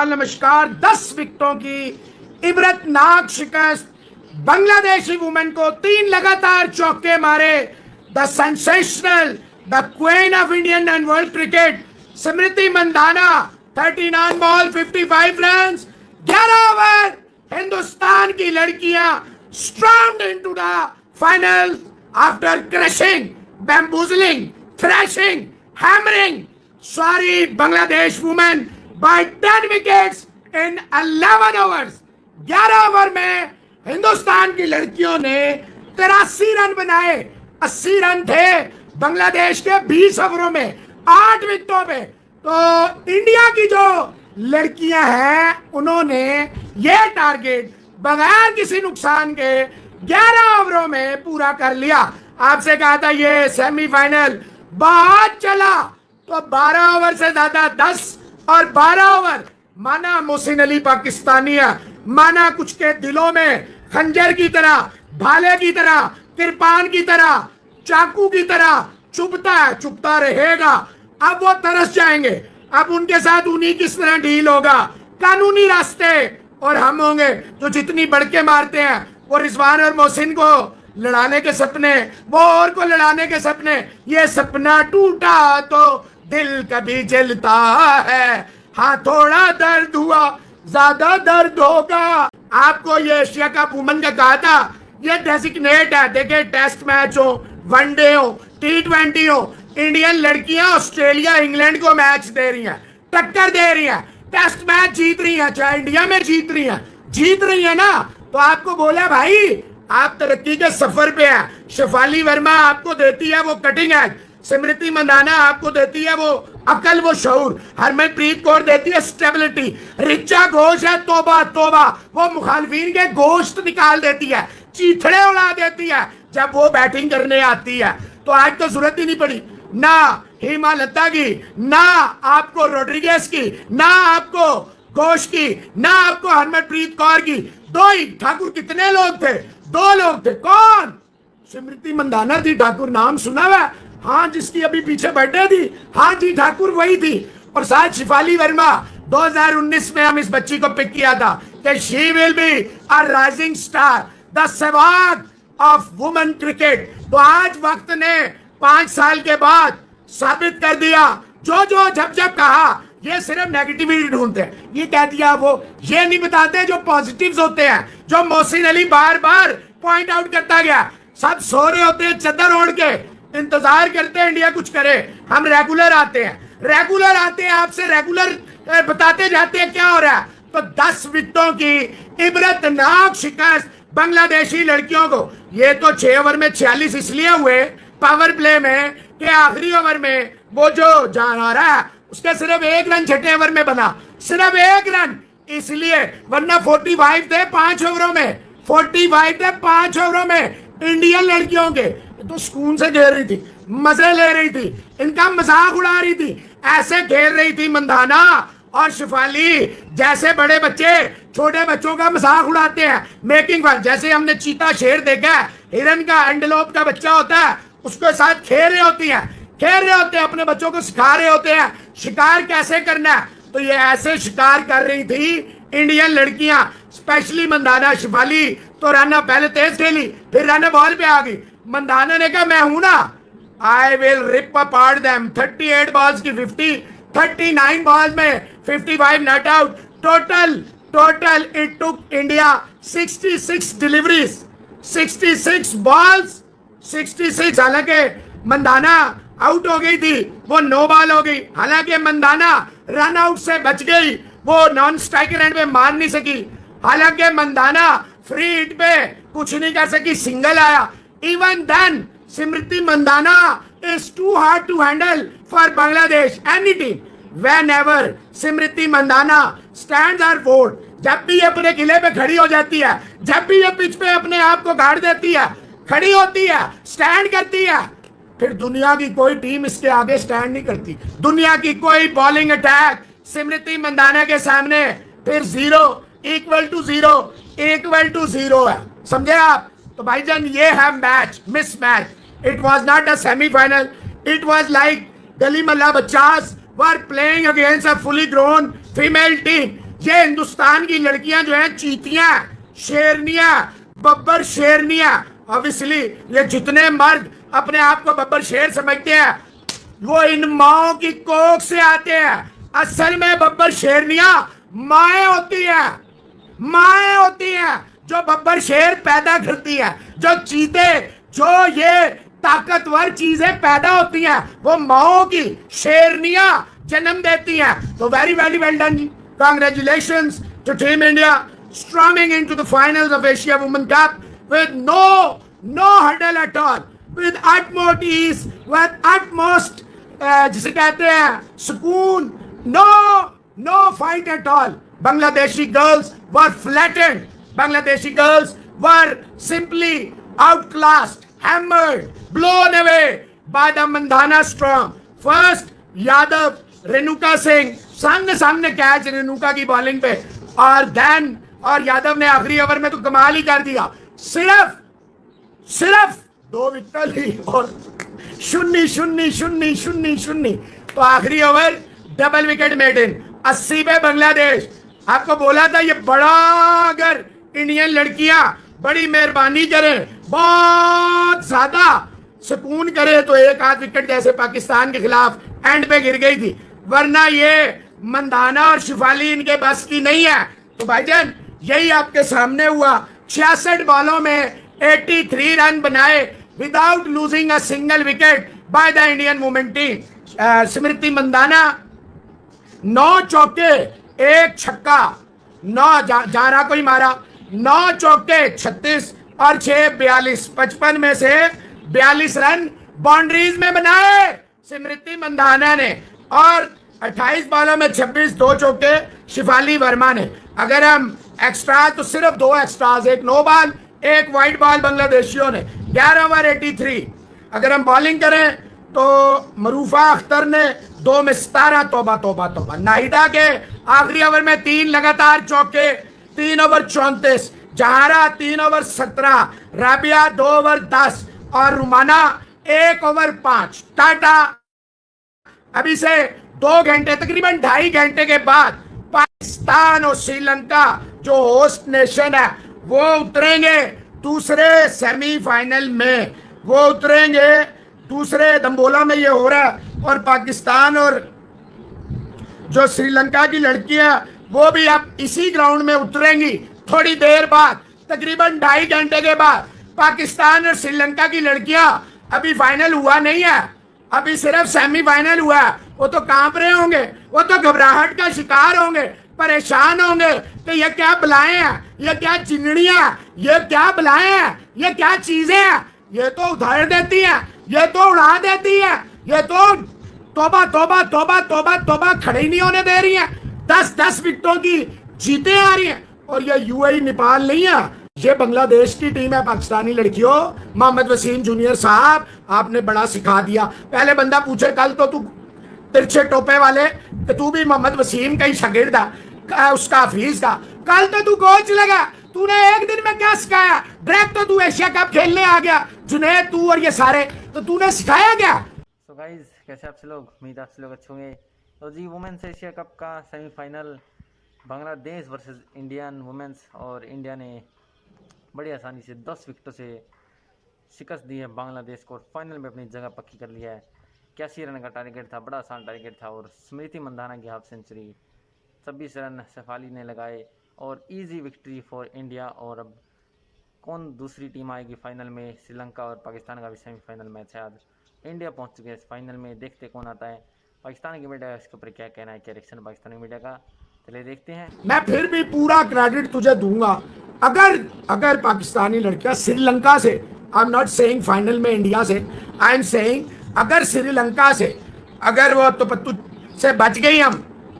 लाल नमस्कार। 10 विकेटों की इबरतनाक शिकस्त, बांग्लादेशी वुमेन को 3 लगातार चौके मारे। The sensational, the queen of Indian and world cricket Smriti Mandhana 39 ball 55 run, 11 over. Hindustan की लड़कियां strong into the final after crushing, bamboozling, thrashing, hammering sorry Bangladesh women by 10 wickets in 11 overs। 11 over में हिंदुस्तान की लड़कियों ने 83 रन बनाए। 80 रन थे बांग्लादेश के 20 ओवरों में 8 विकेटों पे। तो इंडिया की जो लड़कियां हैं उन्होंने ये टारगेट बगैर किसी नुकसान के 11 ओवरों में पूरा कर लिया। आपसे कहा था ये सेमीफाइनल बहुत चला, तो 12 ओवर से ज्यादा 10 और 12 ओवर माना मोहसिन अली पाकिस्तानी है, माना कुछ के दिलों में खंजर की तरह, भाले की तरह, किरपान की तरह, चाकू की तरह चुभता है, चुभता रहेगा। अब वो तरस जाएंगे, अब उनके साथ उन्हीं किस तरह डील होगा, कानूनी रास्ते। और हम होंगे जो जितनी बढ़के मारते हैं, वो रिजवान और मोहसिन को लड़ाने के सपने, वो और को लड़ाने के सपने। ये सपना टूटा तो दिल कभी जलता है, हाँ थोड़ा दर्द हुआ ज्यादा दर्द होगा। आपको ये एशिया कप वुमेन का कहा था, ये डेजिग्नेट है। देखिए टेस्ट मैच हो, वनडे हो, T20 हो, इंडियन लड़कियां ऑस्ट्रेलिया इंग्लैंड को मैच दे रही हैं, टक्कर दे रही हैं, टेस्ट मैच जीत रही हैं, चाहे इंडिया में जीत रही है ना। तो आपको बोला भाई आप तरक्की के सफर पे हैं। शेफाली वर्मा आपको देती है वो कटिंग एज, स्मृति मंदाना आपको देती है वो अकल, वो शऊर, हरमनप्रीत कौर देती है स्टेबिलिटी, ऋचा घोष है तोबा तोबा, वो मुखालफिन के गोश्त निकाल देती है, चीथड़े उड़ा देती है जब वो बैटिंग करने आती है। तो आज तो जरूरत ही नहीं पड़ी ना हिमा लता की, ना आपको रोड्रिगेज की, ना आपको घोष की, ना आपको हरमनप्रीत कौर की। दो ही ठाकुर, कितने लोग थे? 2 लोग थे। कौन? स्मृति मंदाना थी ठाकुर, नाम सुना हुआ? हाँ, जिसकी अभी पीछे बर्थडे थी, हाँ जी ठाकुर वही थी। और साथ शेफाली वर्मा 2019 में हम इस बच्ची को पिक किया था कि she will be a rising star, the Sehwag of women cricket. तो आज वक्त ने 5 साल के बाद साबित कर दिया। जो जब कहा ये सिर्फ नेगेटिविटी ढूंढते हैं, ये कह दिया वो, ये नहीं बताते जो पॉजिटिव्स होते हैं, जो मोहसिन अली बार बार पॉइंट आउट करता गया। सब सो रहे होते हैं चादर ओढ़ के, इंतजार करते हैं इंडिया कुछ करे। हम रेगुलर आते हैं आपसे रेगुलर बताते जाते हैं क्या हो रहा है। तो 10 विकेटों की इबरतनाक शिकस्त बांग्लादेशी लड़कियों को। ये तो 6 ओवर में 46 इसलिए हुए पावर प्ले में कि आखिरी ओवर में वो जो जान आ रहा है उसके सिर्फ 1 रन 6 ओवर में बना, सिर्फ 1 रन, इसलिए। वरना 45 थे 5 ओवरों में, 45 थे 5 ओवरों में इंडियन लड़कियों के। तो सुकून से खेल रही थी, मजे ले रही थी, इनका मजाक उड़ा रही थी। ऐसे खेल रही थी मंदाना और शेफाली जैसे बड़े बच्चे छोटे बच्चों का मजाक उड़ाते हैं। मेकिंग फन, जैसे हमने चीता शेर देखा है, हिरन का एंडलोप का बच्चा होता है, उसके साथ खेल रहे होते हैं, अपने बच्चों को सिखा रहे होते हैं शिकार कैसे करना है। तो ये ऐसे शिकार कर रही थी इंडियन लड़कियां, स्पेशली मंदाना। शेफाली तो राना पहले तेज खेली, फिर राना बॉल पे आ गई। मंदाना ने कहा मैं हूं ना, I will rip apart them. 38 balls की 50, 39 बॉल्स में 55 not out. Total it took India 66 deliveries, 66 balls, 66। हालांकि मंदाना आउट हो गई थी, वो 9 बॉल हो गई। हालांकि मंदाना रन आउट से बच गई, वो नॉन स्ट्राइकर एंड पे मार नहीं सकी। हालांकि मंदाना फ्री हिट पे कुछ नहीं कर सकी, सिंगल आया। Even then Smriti Mandhana is too hard to handle for Bangladesh any team. Whenever Smriti Mandhana stands are ford, जब भी ये अपने किले पे खड़ी हो जाती है, जब भी ये पिच पे अपने आप को गाड़ देती है, खड़ी होती है, स्टैंड करती है, फिर दुनिया की कोई टीम इसके आगे स्टैंड नहीं करती। दुनिया की कोई बॉलिंग अटैक स्मृति मंदाना के सामने फिर 0 = 0 है। समझे आप? तो भाईजान ये है match, miss match. It was not a semifinal, it was like गली मल्ला बच्चास were playing against a fully grown female team. ये हिंदुस्तान की लड़कियां जो हैं चीतियां, शेरनियां, बब्बर शेरनियां। ऑब्वियसली ये जितने मर्द अपने आप को बब्बर शेर समझते हैं वो इन माओ की कोख से आते हैं। असल में बब्बर शेरनियां माएँ होती हैं, माएँ होती हैं जो बब्बर शेर पैदा करती है। जो चीते, जो ये ताकतवर चीजें पैदा होती हैं वो माओ की शेरनियां जन्म देती हैं। तो very very well done, congratulations to team India storming into the finals of Asia Women Cup with no hurdle at all, with utmost ease, with utmost जिसे कहते हैं सुकून, no fight at all. Bangladeshi girls were flattened. Bangladeshi girls were simply outclassed, hammered, blown away by the Mandhana storm. First Yadav, Renuka Singh सामने catch Renuka की bowling पे, और यादव ने आखिरी ओवर में तो कमाल ही कर दिया। सिर्फ 2 विकेट ली और शून्य। तो आखिरी ओवर डबल विकेट मेडन 80 पे बांग्लादेश। आपको बोला था ये बड़ा, अगर इंडियन लड़कियां बड़ी मेहरबानी करें, बहुत ज्यादा सुकून करे तो 1 आध विकेट जैसे पाकिस्तान के खिलाफ एंड पे गिर गई थी, वरना ये मंदाना और शिफाली इनके बस की नहीं है। तो भाईजान यही आपके सामने हुआ। 66 बॉलों में 83 रन बनाए without losing a single wicket by the Indian women team. Smriti Mandhana 9 चौके 1 छक्का, 9 जारा को ही मारा, 9 चौके 36 और 6 42, 55 में से 42 रन बाउंड्रीज में बनाए स्मृति मंदाना ने, और 28 बॉलों में 26, 2 चौके शिफाली वर्मा ने। अगर हम एक्स्ट्रा तो सिर्फ 2 extras, 1 no ball 1 wide ball बांग्लादेशियों ने, 11 ओवर 83। अगर हम बॉलिंग करें तो मरूफा अख्तर ने 2 में 17, तौबा। नाहिदा के आखिरी ओवर में 3 लगातार चौके, 3 ओवर 34, जहारा 3 ओवर 17, राबिया 2 ओवर 10 और रुमाना 1 ओवर 5। टाटा अभी से 2 घंटे, तकरीबन 2.5 घंटे के बाद पाकिस्तान और श्रीलंका जो होस्ट नेशन है वो उतरेंगे दूसरे सेमीफाइनल में, वो उतरेंगे दूसरे दम्बोला में ये हो रहा है। और पाकिस्तान और जो श्रीलंका की लड़कियां वो भी अब इसी ग्राउंड में उतरेंगी थोड़ी देर बाद, तकरीबन 2.5 घंटे के बाद। पाकिस्तान और श्रीलंका की लड़कियां, अभी फाइनल हुआ नहीं है, अभी सिर्फ सेमीफाइनल हुआ है। वो तो कांप रहे होंगे, वो तो घबराहट का शिकार होंगे, परेशान होंगे कि ये क्या बलाएं हैं, ये क्या चिंगड़ियां, ये क्या बलाएं हैं, ये क्या चीजें हैं, ये तो उधार देती है, ये तो उड़ा देती है, ये तो तोबा खड़े ही नहीं होने दे रही है। 10-10 विकेटों की जीते आ रही हैं। और ये यूएई नेपाल नहीं है, ये बांग्लादेश की टीम है। पाकिस्तानी लड़कियों, मोहम्मद वसीम जूनियर साहब आपने बड़ा सिखा दिया। पहले बंदा पूछे कल तो तू तिरछे टोपे वाले कि तू भी मोहम्मद वसीम का ही शागिर्द है, उसका हफीज का, कल तो तू कोच लगा, तूने एक दिन में क्या सिखाया? डायरेक्ट तो तू एशिया कप खेलने आ गया, जुनैद तू और ये सारे, तो तूने सिखाया क्या? तो गाइस कैसे आप लोग, उम्मीद आप लोग अच्छे होंगे। तो जी वुमेन्स एशिया कप का semifinal Bangladesh versus Indian women's, और इंडिया ने बड़ी आसानी से 10 विकेटों से शिकस्त दी है बांग्लादेश को, और फाइनल में अपनी जगह पक्की कर लिया है। 81 रन का टारगेट था, बड़ा आसान टारगेट था, और स्मृति मंदाना की हाफ सेंचुरी, 26 रन शेफाली ने लगाए, और इजी विक्ट्री फॉर इंडिया। और अब कौन दूसरी टीम आएगी फाइनल में? श्रीलंका और पाकिस्तान का भी सेमीफाइनल मैच है आज। इंडिया पहुंच चुके हैं इस फाइनल में, देखते कौन आता है। पाकिस्तान की मीडिया इसके ऊपर क्या कहना है, क्या रिएक्शन पाकिस्तानी मीडिया का, चलिए देखते हैं। मैं फिर भी पूरा क्रेडिट तुझे दूंगा अगर पाकिस्तानी लड़कियां श्रीलंका से, I am not saying final में इंडिया से, आई एम सेइंग अगर श्रीलंका से अगर वो तो पत्तू से बच गई हम,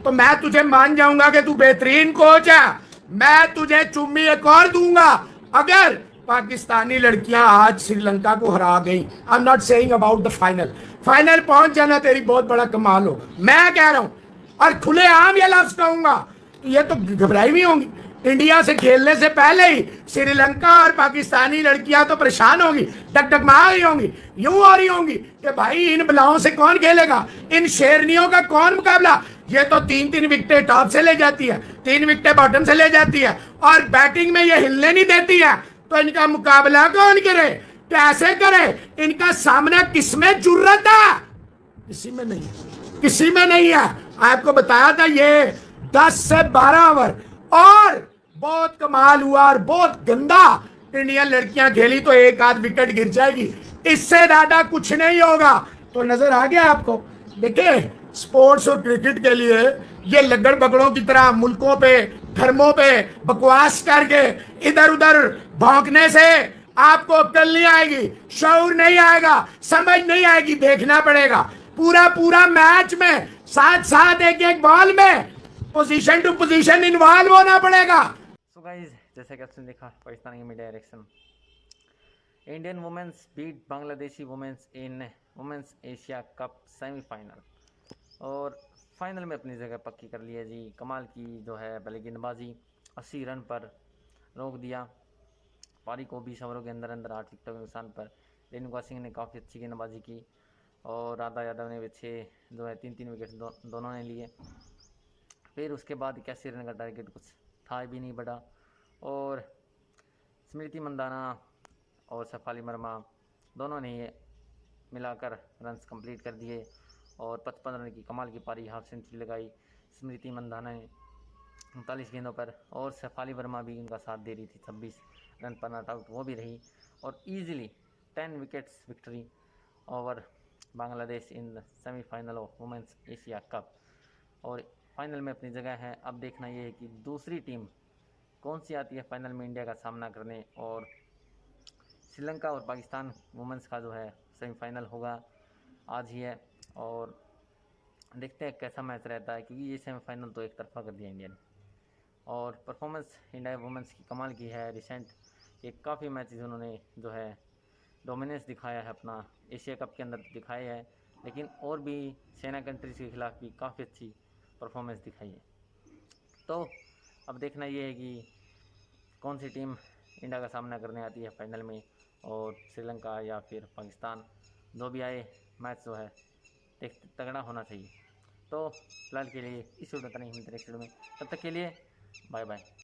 तो मैं तुझे मान जाऊंगा कि तू बेहतरीन कोच है। मैं तुझे चुम्मी एक और दूंगा अगर पाकिस्तानी लड़कियां आज श्रीलंका को हरा गई। I am not saying about the final पहुंच जाना तेरी बहुत बड़ा कमाल होगा, मैं कह रहा हूं। और खुलेआम ये लफ्ज कहूंगा, ये तो घबराई भी होंगी। इंडिया से खेलने से पहले ही श्रीलंका और पाकिस्तानी लड़कियां तो परेशान होंगी, डगडगमा रही होंगी, यूं हो रही होंगी कि भाई इन बलाओं से कौन खेलेगा, इन शेरनियों का कौन मुकाबला। ये तो 3-3 विकेटें टॉप से ले जाती है, 3 विकेटें बॉटम से ले जाती है और बैटिंग में ये हिलने नहीं देती है। तो इनका मुकाबला कौन करे, कैसे करे, इनका सामना किसमें जुर्रत है? किसी में नहीं, किसी में नहीं है। आपको बताया था ये 10 से 12 ओवर और बहुत कमाल हुआ और बहुत गंदा इंडियन लड़कियां खेली तो एक आध विकेट गिर जाएगी, इससे ज्यादा कुछ नहीं होगा। तो नजर आ गया आपको। देखिए स्पोर्ट्स और क्रिकेट के लिए ये लगड़ बगड़ों की तरह मुल्कों पे धर्मों पे बकवास करके इधर उधर भौंकने से आपको अक्ल नहीं आएगी, शऊर नहीं आएगा, समझ नहीं आएगी। देखना पड़ेगा पूरा पूरा मैच में साथ साथ एक एक बॉल में पोजीशन टू पोजीशन इन्वॉल्व होना पड़ेगा। सो गाइस, जैसे कि आपने देखा पाकिस्तान की media direction, Indian women's beat Bangladeshi women's in women's Asia Cup semifinal और फाइनल में अपनी जगह पक्की कर ली है जी। कमाल की जो है पहले गेंदबाजी 80 रन पर रोक दिया, पारी को 20 ओवरों के अंदर अंदर 8 विकेटों के नुकसान पर। रेणुका सिंह ने काफ़ी अच्छी गेंदबाजी की और राधा यादव ने भी 6 जो है 3-3 विकेट दोनों ने लिए। फिर उसके बाद 81 रन का टारगेट कुछ था भी नहीं बड़ा और स्मृति मंदाना और शेफाली वर्मा दोनों ने ये मिलाकर रन्स कंप्लीट कर दिए और 55 रन की कमाल की पारी हाफ सेंचुरी लगाई स्मृति मंदाना ने 39 गेंदों पर और शेफाली वर्मा भी उनका साथ दे रही थी। 26 रन पर नॉट आउट वो भी रही और easily 10 wickets victory over Bangladesh in semifinal of women's Asia cup. और फाइनल में अपनी जगह है। अब देखना ये है कि दूसरी टीम कौन सी आती है फाइनल में इंडिया का सामना करने। और श्रीलंका और पाकिस्तान वुमेंस का जो है सेमीफाइनल होगा आज ही है और देखते हैं कैसा मैच रहता है, क्योंकि ये सेमीफाइनल तो एक तरफा कर दिया इंडिया ने। और परफॉर्मेंस इंडिया वुमेंस की कमाल की है। रिसेंट के काफ़ी मैचेस उन्होंने जो है डोमिनेंस दिखाया है अपना, एशिया कप के अंदर दिखाए है, लेकिन और भी सेना कंट्रीज़ के खिलाफ भी काफ़ी अच्छी परफॉर्मेंस दिखाई है। तो अब देखना ये है कि कौन सी टीम इंडिया का सामना करने आती है फाइनल में और श्रीलंका या फिर पाकिस्तान, जो भी आए मैच जो है देख तगड़ा होना चाहिए। तो फिलहाल के लिए इस वीडियो में इतना ही, मिलते हैं नेक्स्ट वीडियो में, तब तक के लिए बाय बाय।